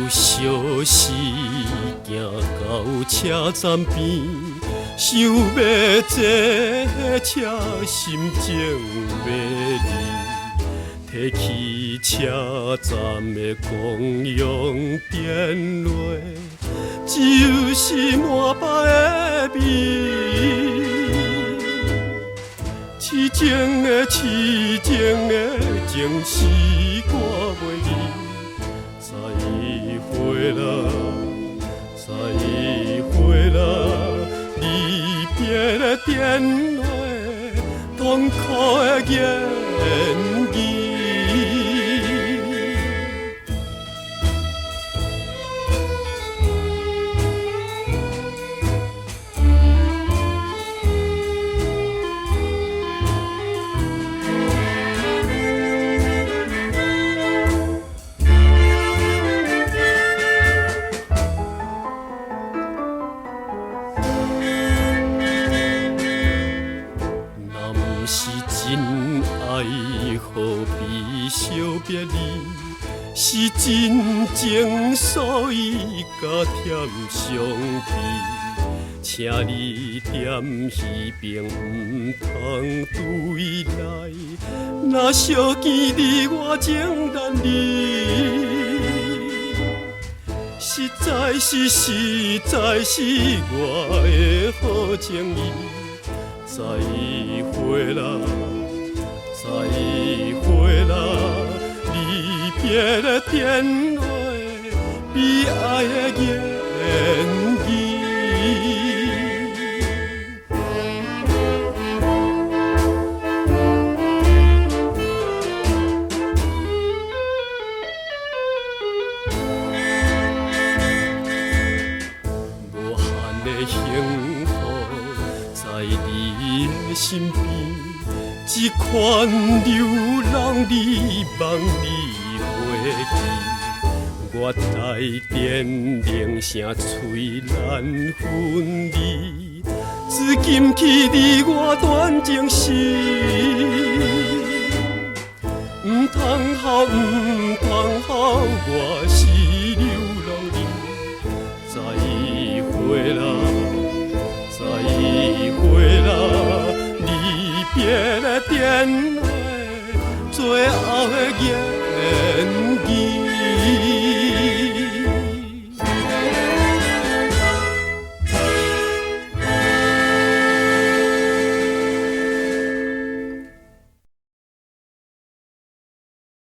相思行到车站边，想要坐车，心情要离。提起车站的公用电话，只有是满腹的味。痴情的情是我袂离。再会啦，再会啦！离别的电话，痛苦的言语。是真爱，何必惜别离？是真情，所以甲添伤悲。请你踮彼边，唔通对来。若小见你，我情难离。实在是我的好情意。再会啦，再会啦！离别的电话，悲哀的言语。无限的幸福。在你的身边，一款流浪你望你袂记。我台电铃声催咱分离，自今起你我断情丝。唔通好，我是流浪你。再会啦。再会啦，离别的电话，最后的言语。